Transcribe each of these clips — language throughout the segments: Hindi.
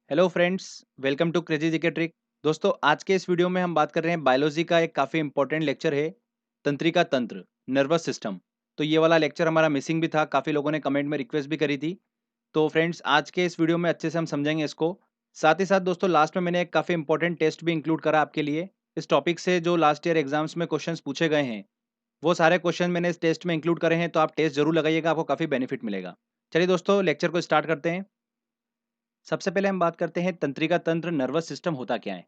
Hello friends, welcome to crazy GK trick. दोस्तों, आज के इस वीडियो में हम बात कर रहे हैं बायोलॉजी का एक काफ़ी इंपॉर्टेंट लेक्चर है, तंत्रिका तंत्र, नर्वस सिस्टम। तो ये वाला लेक्चर हमारा मिसिंग भी था, काफ़ी लोगों ने कमेंट में रिक्वेस्ट भी करी थी। तो फ्रेंड्स, आज के इस वीडियो में अच्छे से हम समझेंगे इसको। साथ ही साथ दोस्तों, लास्ट में मैंने एक काफ़ी इंपॉर्टेंट टेस्ट भी इंक्लूड करा आपके लिए। इस टॉपिक से जो लास्ट ईयर एग्जाम्स में क्वेश्चंस पूछे गए हैं, वो सारे क्वेश्चन मैंने इस टेस्ट में इंक्लूड करे हैं, तो आप टेस्ट जरूर लगाइएगा, आपको काफ़ी बेनिफिट मिलेगा। चलिए दोस्तों, लेक्चर को स्टार्ट करते हैं। सबसे पहले हम बात करते हैं तंत्रिका तंत्र, नर्वस सिस्टम होता क्या है।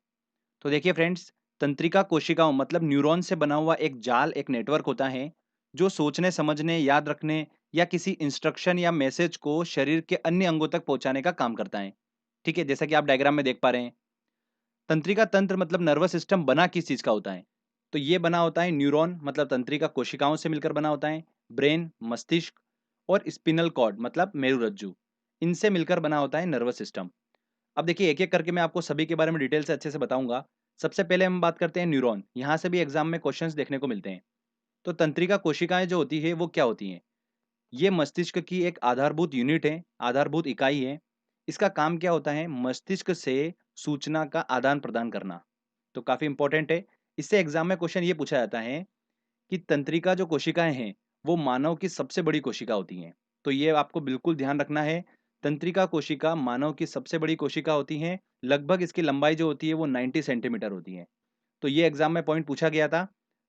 तो देखिए फ्रेंड्स, तंत्रिका कोशिकाओं मतलब न्यूरॉन से बना हुआ एक जाल, एक नेटवर्क होता है जो सोचने, समझने, याद रखने या किसी इंस्ट्रक्शन या मैसेज को शरीर के अन्य अंगों तक पहुंचाने का काम करता है। ठीक है, जैसा कि आप डायग्राम में देख पा रहे हैं। तंत्रिका तंत्र मतलब नर्वस सिस्टम बना किस चीज का होता है। तो ये बना होता है न्यूरॉन मतलब तंत्रिका कोशिकाओं से मिलकर बना होता है। ब्रेन, मस्तिष्क और स्पिनल कॉर्ड मतलब मेरुरज्जु, इनसे मिलकर बना होता है नर्वस सिस्टम। अब देखिए, एक-एक करके मैं आपको सभी के बारे में डिटेल से अच्छे से बताऊँगा। सबसे पहले हम बात करते हैं न्यूरॉन, यहाँ से भी एग्ज़ाम में क्वेश्चंस देखने को मिलते हैं। तो तंत्रिका कोशिकाएँ जो होती है, वो क्या होती हैं? ये मस्तिष्क की एक आधारभूत यूनिट है, आधारभूत इकाई है। इसका काम क्या होता है? मस्तिष्क से सूचना का आदान-प्रदान करना। तो काफ़ी इम्पोर्टेंट है। इससे एग्ज़ाम में क्वेश्चन ये पूछा जाता है कि तंत्रिका जो कोशिकाएँ हैं, वो मानव की सबसे बड़ी कोशिका होती हैं। तो ये आपको बिल्कुल ध्यान रखना है। तंत्रिका कोशिका मानव की सबसे बड़ी कोशिका होती हैं। लगभग इसकी लंबाई जो होती है वो 90 सेंटीमीटर होती है। तो ये एग्ज़ाम में पॉइंट पूछा गया था।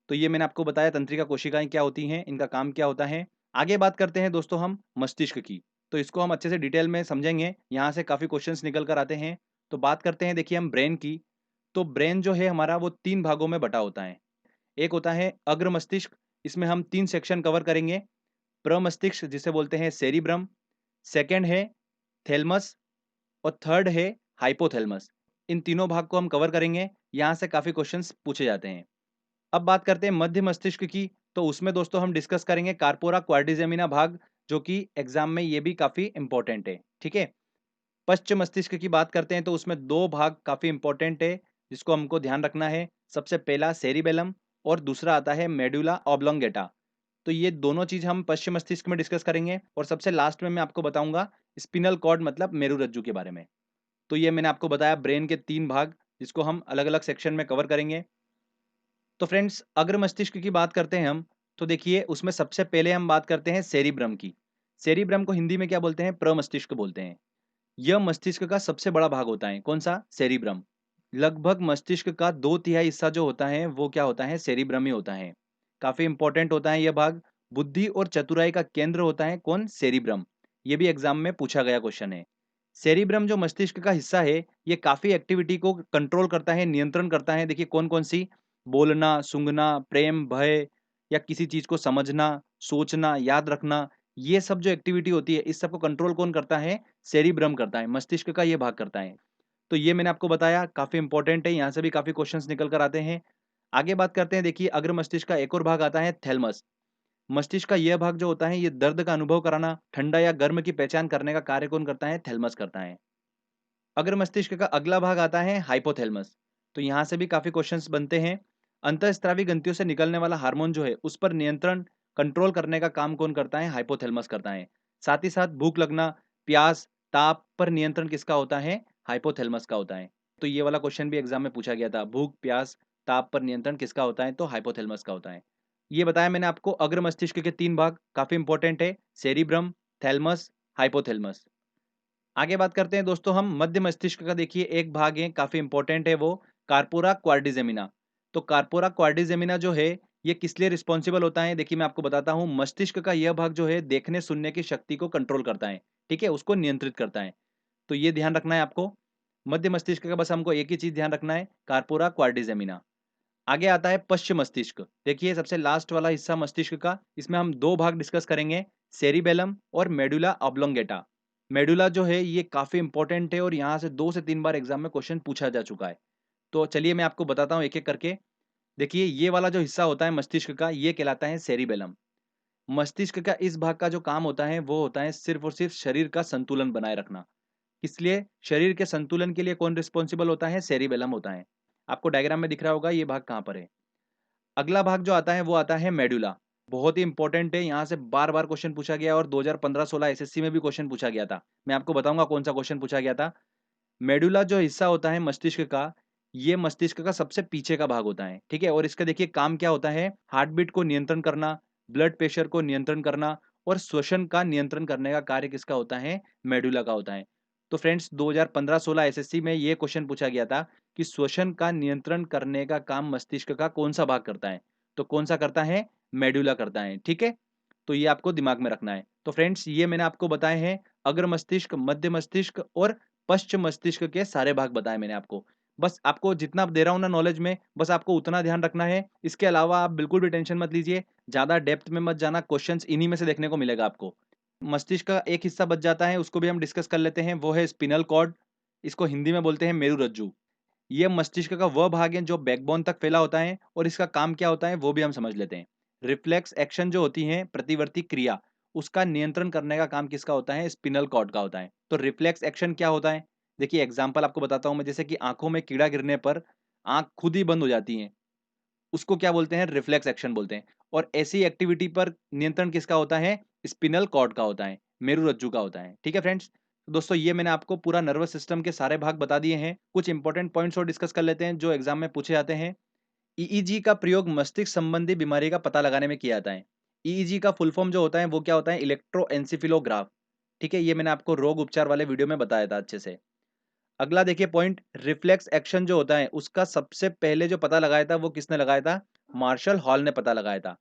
तो ये मैंने आपको बताया तंत्रिका कोशिकाएँ क्या होती हैं, इनका काम क्या होता है। आगे बात करते हैं दोस्तों हम मस्तिष्क की। तो इसको हम अच्छे से डिटेल में समझेंगे। यहाँ से काफ़ी क्वेश्चंस निकल कर आते हैं। तो बात करते हैं देखिए हम ब्रेन की। तो ब्रेन जो है हमारा वो 3 भागों में बँटा होता है। एक होता है अग्र मस्तिष्क, इसमें हम 3 सेक्शन कवर करेंगे। प्रमस्तिष्क जिसे बोलते हैं सेरिब्रम, सेकंड है थैलेमस और थर्ड है हाइपोथैलेमस। इन तीनों भाग को हम कवर करेंगे, यहाँ से काफ़ी क्वेश्चंस पूछे जाते हैं। अब बात करते हैं मध्य मस्तिष्क की, तो उसमें दोस्तों हम डिस्कस करेंगे कार्पोरा क्वाड्रिजेमिना भाग, जो कि एग्जाम में ये भी काफ़ी इंपॉर्टेंट है, ठीक है। पश्च मस्तिष्क की बात करते हैं तो उसमें 2 भाग काफ़ी इंपॉर्टेंट है, जिसको हमको ध्यान रखना है। सबसे पहला सेरिबेलम और दूसरा आता है मेडुला ऑब्लोंगेटा। तो ये दोनों चीज़ हम पश्चिम मस्तिष्क में डिस्कस करेंगे और सबसे लास्ट में मैं आपको बताऊंगा स्पिनल कॉर्ड मतलब मेरुरज्जु के बारे में। तो ये मैंने आपको बताया ब्रेन के 3 भाग, जिसको हम अलग-अलग सेक्शन में कवर करेंगे। तो फ्रेंड्स, अग्र मस्तिष्क की बात करते हैं हम, तो देखिए उसमें सबसे पहले हम बात करते हैं सेरिब्रम की। सेरिब्रम को हिंदी में क्या बोलते हैं? प्रमस्तिष्क बोलते हैं। यह मस्तिष्क का सबसे बड़ा भाग होता है। कौन-सा? सेरिब्रम। लगभग मस्तिष्क का 2/3 हिस्सा जो होता है, वो क्या होता है? सेरिब्रम ही होता है। काफ़ी इंपॉर्टेंट होता है यह भाग। बुद्धि और चतुराई का केंद्र होता है कौन? सेरिब्रम। ये भी एग्ज़ाम में पूछा गया क्वेश्चन है। सेरिब्रम जो मस्तिष्क का हिस्सा है, ये काफ़ी एक्टिविटी को कंट्रोल करता है, नियंत्रण करता है। देखिए कौन-कौन सी? बोलना, सूँघना, प्रेम, भय या किसी चीज़ को समझना, सोचना, याद रखना, ये सब जो एक्टिविटी होती है, इस सब को कंट्रोल कौन करता है? सेरिब्रम करता है, मस्तिष्क का ये भाग करता है। तो ये मैंने आपको बताया, काफ़ी इंपॉर्टेंट है, यहाँ से भी काफ़ी क्वेश्चंस निकल कर आते हैं। आगे बात करते हैं, देखिए अग्र मस्तिष्क का एक और भाग आता है थैलेमस। मस्तिष्क का यह भाग जो होता है, ये दर्द का अनुभव कराना, ठंडा या गर्म की पहचान करने का कार्य कौन करता है? थैलेमस करता है। अग्र मस्तिष्क का अगला भाग आता है हाइपोथैलेमस। तो यहाँ से भी काफ़ी क्वेश्चंस बनते हैं। अंतःस्रावी ग्रंथियों से निकलने वाला हार्मोन जो है, उस पर नियंत्रण, कंट्रोल करने का काम कौन करता है? हाइपोथैलेमस करता है। साथ ही साथ भूख लगना, प्यास, ताप पर नियंत्रण किसका होता है? हाइपोथैलेमस का होता है। तो ये वाला क्वेश्चन भी एग्जाम में पूछा गया था, भूख, प्यास, ताप पर नियंत्रण किसका होता है? तो हाइपोथैलेमस का होता है। ये बताया मैंने आपको अग्र मस्तिष्क के 3 भाग, काफ़ी इंपॉर्टेंट है, सेरिब्रम, थैलेमस, हाइपोथैलेमस। आगे बात करते हैं दोस्तों हम मध्य मस्तिष्क का। देखिए एक भाग है, काफी इंपॉर्टेंट है, वो कार्पोरा क्वाड्रिजेमिना। तो कार्पोरा क्वाड्रिजेमिना जो है, ये किस लिए रिस्पॉन्सिबल होता है? देखिए मैं आपको बताता हूँ। मस्तिष्क का यह भाग जो है देखने सुनने की शक्ति को कंट्रोल करता है, ठीक है, उसको नियंत्रित करता है। तो ये ध्यान रखना है आपको। मध्य मस्तिष्क का बस हमको एक ही चीज ध्यान रखना है, कार्पोरा क्वाड्रिजेमिना। आगे आता है पश्च मस्तिष्क। देखिए सबसे लास्ट वाला हिस्सा मस्तिष्क का, इसमें हम 2 भाग डिस्कस करेंगे, सेरिबेलम और मेडुला ऑब्लोंगेटा। मेडुला जो है ये काफ़ी इंपॉर्टेंट है और यहाँ से 2 से 3 बार एग्जाम में क्वेश्चन पूछा जा चुका है। तो चलिए मैं आपको बताता हूँ एक-एक करके। देखिए ये वाला जो हिस्सा होता है मस्तिष्क का, ये कहलाता है सेरिबेलम। मस्तिष्क का इस भाग का जो काम होता है, वो होता है सिर्फ़ और सिर्फ़ शरीर का संतुलन बनाए रखना। इसलिए शरीर के संतुलन के लिए कौन रिस्पॉन्सिबल होता है? सेरिबेलम होता है। आपको डायग्राम में दिख रहा होगा ये भाग कहाँ पर है। अगला भाग जो आता है वो आता है मेडुला। बहुत ही इंपॉर्टेंट है, यहाँ से बार-बार क्वेश्चन पूछा गया और 2015-16 एसएससी में भी क्वेश्चन पूछा गया था। मैं आपको बताऊँगा कौन-सा क्वेश्चन पूछा गया था। मेडुला जो हिस्सा होता है मस्तिष्क का, ये मस्तिष्क का सबसे पीछे का भाग होता है, ठीक है। और इसका देखिए काम क्या होता है, हार्ट बीट को नियंत्रण करना, ब्लड प्रेशर को नियंत्रण करना और श्वसन का नियंत्रण करने का कार्य किसका होता है, मेडुला का होता है। तो फ्रेंड्स 2015-16 एसएससी में ये क्वेश्चन पूछा गया था कि श्वसन का नियंत्रण करने का काम मस्तिष्क का कौन सा भाग करता है, तो कौन सा करता है, मेडुला करता है, ठीक है। तो ये आपको दिमाग में रखना है। तो फ्रेंड्स ये मैंने आपको बताए हैं अग्र मस्तिष्क, मध्य मस्तिष्क और पश्चिम मस्तिष्क के सारे भाग बताए मैंने आपको। बस आपको जितना दे रहा हूँ ना नॉलेज में, बस आपको उतना ध्यान रखना है। इसके अलावा आप बिल्कुल भी टेंशन मत लीजिए, ज़्यादा डेप्थ में मत जाना, क्वेश्चंस इन्हीं में से देखने को मिलेगा आपको। मस्तिष्क का एक हिस्सा बच जाता है, उसको भी हम डिस्कस कर लेते हैं, वो है स्पिनल कॉर्ड। इसको हिंदी में बोलते हैं मेरुरज्जु। ये मस्तिष्क का वह भाग है जो बैकबोन तक फैला होता है और इसका काम क्या होता है वो भी हम समझ लेते हैं। रिफ्लेक्स एक्शन जो होती है, प्रतिवर्ती क्रिया, उसका नियंत्रण करने का काम किसका होता है, स्पिनल कॉर्ड का होता है। तो रिफ्लेक्स एक्शन क्या होता है, देखिए एग्जांपल आपको बताता हूं मैं। जैसे कि आंखों में कीड़ा गिरने पर आंख खुद ही बंद हो जाती है, उसको क्या बोलते हैं, रिफ्लेक्स एक्शन बोलते हैं। और ऐसी एक्टिविटी पर नियंत्रण किसका होता है, स्पिनल कॉर्ड का होता है, मेरुरज्जु का होता है, ठीक है फ्रेंड्स। तो दोस्तों ये मैंने आपको पूरा नर्वस सिस्टम के सारे भाग बता दिए हैं। कुछ इंपॉर्टेंट पॉइंट्स और डिस्कस कर लेते हैं जो एग्जाम में पूछे जाते हैं। ईईजी का प्रयोग मस्तिष्क संबंधी बीमारी का पता लगाने में किया जाता है। ईईजी का फुल फॉर्म जो होता है वो क्या होता है, इलेक्ट्रोएन्सेफेलोग्राफ, ठीक है। ये मैंने आपको रोग उपचार वाले वीडियो में बताया था अच्छे से। अगला देखिए पॉइंट, रिफ्लेक्स एक्शन जो होता है उसका सबसे पहले जो पता लगाया था वो किसने लगाया था, मार्शल हॉल ने पता लगाया था।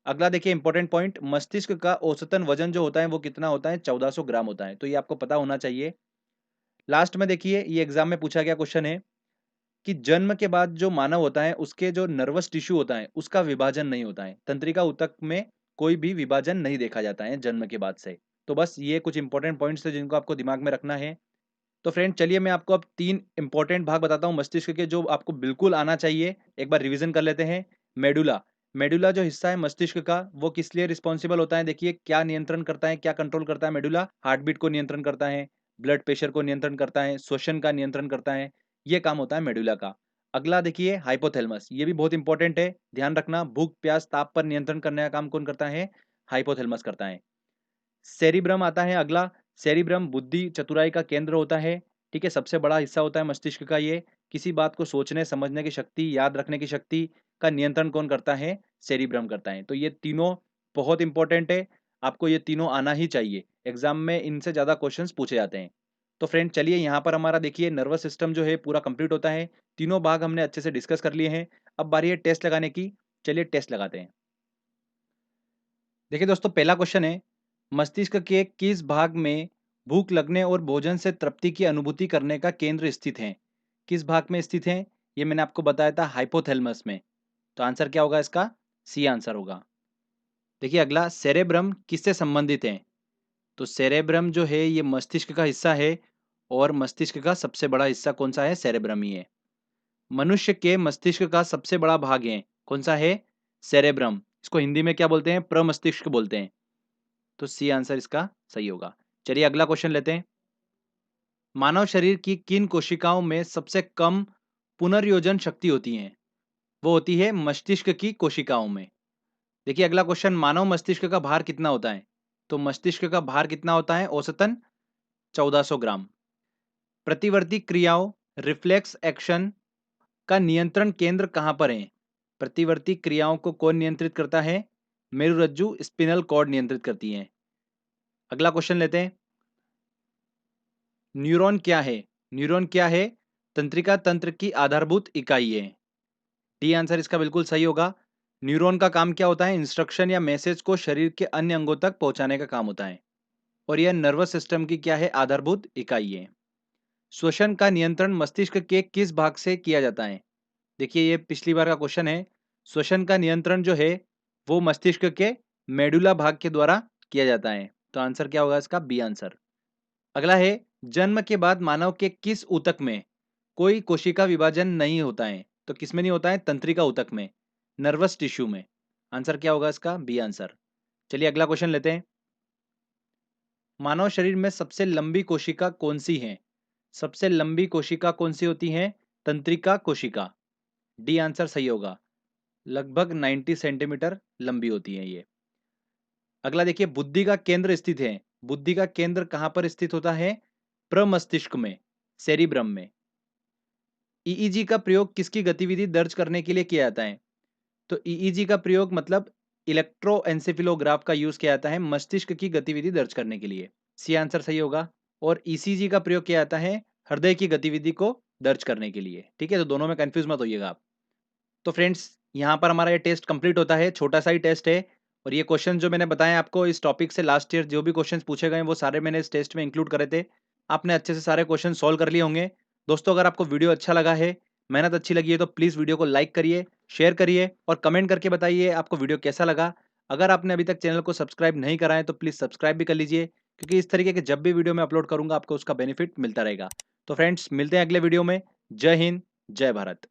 अगला देखिए इंपॉर्टेंट पॉइंट, मस्तिष्क का औसतन वजन जो होता है वो कितना होता है, 1400 ग्राम होता है, तो ये आपको पता होना चाहिए। लास्ट में देखिए ये एग्जाम में पूछा गया क्वेश्चन है कि जन्म के बाद जो मानव होता है उसके जो नर्वस टिश्यू होता है उसका विभाजन नहीं होता है, तंत्रिका ऊतक में कोई भी विभाजन नहीं देखा जाता है जन्म के बाद से। तो बस ये कुछ इंपॉर्टेंट पॉइंट्स थे जिनको आपको दिमाग में रखना है। तो फ्रेंड चलिए मैं आपको अब 3 इंपॉर्टेंट भाग बताता हूँ मस्तिष्क के जो आपको बिल्कुल आना चाहिए। एक बार रिवीजन कर लेते हैं। मेडुला, मेडुला जो हिस्सा है मस्तिष्क का वो किस लिए रिस्पॉन्सिबल होता है, देखिए क्या नियंत्रण करता है, क्या कंट्रोल करता है मेडुला, हार्ट बीट को नियंत्रण करता है, ब्लड प्रेशर को नियंत्रण करता है, श्वसन का नियंत्रण करता है, ये काम होता है मेडुला का। अगला देखिए हाइपोथैलेमस, ये भी बहुत इंपॉर्टेंट है, ध्यान रखना, भूख प्यास ताप पर नियंत्रण करने का काम कौन करता है, हाइपोथैलेमस करता है। सेरिब्रम आता है अगला, सेरिब्रम बुद्धि चतुराई का केंद्र होता है, ठीक है, सबसे बड़ा हिस्सा होता है मस्तिष्क का ये। किसी बात को सोचने समझने की शक्ति, याद रखने की शक्ति का नियंत्रण कौन करता है, सेरिब्रम करता है। तो ये तीनों बहुत इंपॉर्टेंट है, आपको ये तीनों आना ही चाहिए, एग्जाम में इनसे ज़्यादा क्वेश्चंस पूछे जाते हैं। तो फ्रेंड चलिए यहाँ पर हमारा देखिए नर्वस सिस्टम जो है पूरा कंप्लीट होता है, तीनों भाग हमने अच्छे से डिस्कस कर लिए हैं। अब बारी है टेस्ट लगाने की, चलिए टेस्ट लगाते हैं। देखिए दोस्तों पहला क्वेश्चन है, मस्तिष्क के किस भाग में भूख लगने और भोजन से तृप्ति की अनुभूति करने का केंद्र स्थित है, किस भाग में स्थित है, ये मैंने आपको बताया था हाइपोथैलेमस में। तो आंसर क्या होगा इसका, सी आंसर होगा। देखिए अगला, सेरेब्रम किससे संबंधित है, तो सेरेब्रम जो है ये मस्तिष्क का हिस्सा है और मस्तिष्क का सबसे बड़ा हिस्सा कौन सा है, सेरेब्रम ही है। मनुष्य के मस्तिष्क का सबसे बड़ा भाग है कौन सा है, सेरेब्रम, इसको हिंदी में क्या बोलते हैं, प्रमस्तिष्क बोलते हैं। तो सी आंसर इसका सही होगा। चलिए अगला क्वेश्चन लेते हैं। मानव शरीर की किन कोशिकाओं में सबसे कम पुनर्योजन शक्ति होती है, वो होती है मस्तिष्क की कोशिकाओं में। देखिए अगला क्वेश्चन, मानव मस्तिष्क का भार कितना होता है, तो मस्तिष्क का भार कितना होता है, औसतन 1400 ग्राम। प्रतिवर्ती क्रियाओं, रिफ्लेक्स एक्शन का नियंत्रण केंद्र कहां पर है, प्रतिवर्ती क्रियाओं को कौन नियंत्रित करता है, मेरुरज्जु स्पिनल कॉर्ड नियंत्रित करती है। अगला क्वेश्चन लेते हैं, न्यूरॉन क्या है, न्यूरॉन क्या है, तंत्रिका तंत्र की आधारभूत इकाई है। डी आंसर इसका बिल्कुल सही होगा। न्यूरॉन का काम क्या होता है, इंस्ट्रक्शन या मैसेज को शरीर के अन्य अंगों तक पहुंचाने का काम होता है और यह नर्वस सिस्टम की क्या है, आधारभूत इकाई है। श्वसन का नियंत्रण मस्तिष्क के किस भाग से किया जाता है, देखिए ये पिछली बार का क्वेश्चन है। श्वसन का नियंत्रण जो है वो मस्तिष्क के मेडुला भाग के द्वारा किया जाता है। तो आंसर क्या होगा इसका, बी आंसर। अगला है, जन्म के बाद मानव के किस ऊतक में कोई कोशिका विभाजन नहीं होता है, तो किस में नहीं होता है, तंत्रिका ऊतक में, नर्वस टिश्यू में। आंसर क्या होगा इसका, बी आंसर। चलिए अगला क्वेश्चन लेते हैं। मानव शरीर में सबसे लंबी कोशिका कौन सी है, सबसे लंबी कोशिका कौन सी होती है, तंत्रिका कोशिका। डी आंसर सही होगा, लगभग 90 सेंटीमीटर लंबी होती है ये। अगला देखिए, बुद्धि का केंद्र स्थित है, बुद्धि का केंद्र कहां पर स्थित होता है, प्रमस्तिष्क में। सेरिब्रम में। ईईजी का प्रयोग किसकी गतिविधि दर्ज करने के लिए किया जाता है? तो ईईजी का प्रयोग मतलब इलेक्ट्रोएन्सेफेलोग्राफ का यूज किया जाता है मस्तिष्क की गतिविधि दर्ज करने के लिए। सी आंसर सही होगा। और ईसीजी का प्रयोग किया जाता है हृदय की गतिविधि को दर्ज करने के लिए। ठीक है, तो दोनों में कंफ्यूज मत होइएगा आप। तो फ्रेंड्स, यहाँ पर हमारा ये टेस्ट कंप्लीट होता है, छोटा सा ही टेस्ट है। और ये क्वेश्चन जो मैंने बताए आपको इस टॉपिक से लास्ट ईयर जो भी क्वेश्चन पूछे गए वो सारे मैंने इस टेस्ट में इंक्लूड करे थे। आपने अच्छे से सारे क्वेश्चन सॉल्व कर लिए होंगे। दोस्तों, अगर आपको वीडियो अच्छा लगा है, मेहनत अच्छी लगी है, तो प्लीज़ वीडियो को लाइक करिए, शेयर करिए और कमेंट करके बताइए आपको वीडियो कैसा लगा। अगर आपने अभी तक चैनल को सब्सक्राइब नहीं करा है तो प्लीज़ सब्सक्राइब भी कर लीजिए, क्योंकि इस तरीके के जब भी वीडियो मैं अपलोड करूंगा आपको उसका बेनिफिट मिलता रहेगा। तो फ्रेंड्स, मिलते हैं अगले वीडियो में। जय हिंद, जय भारत।